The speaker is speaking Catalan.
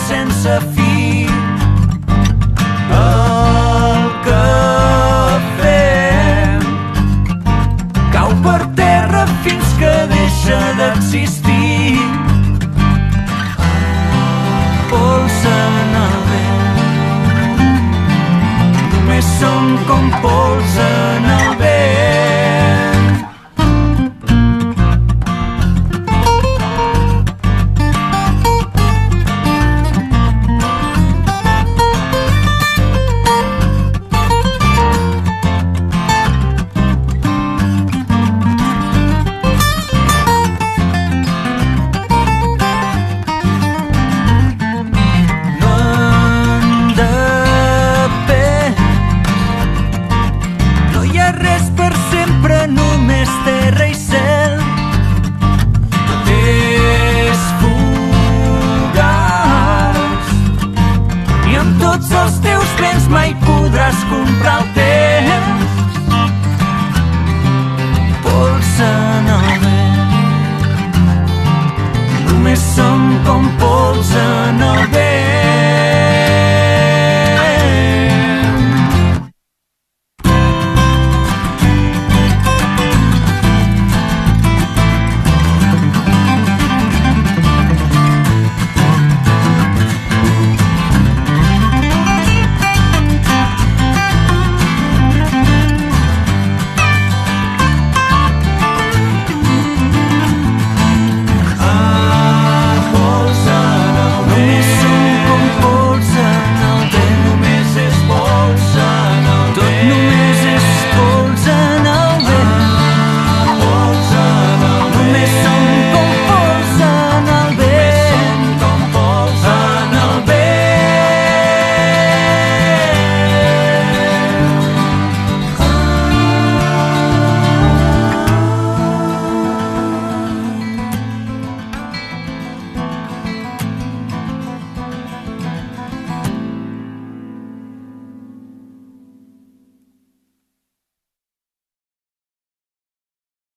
sense fi. El que fem cau per terra fins que deixa d'existir. Pols en el vent, només som com pols en el vent. Tots els teus béns mai podràs comprar el temps. Pols en el vent, només som com pols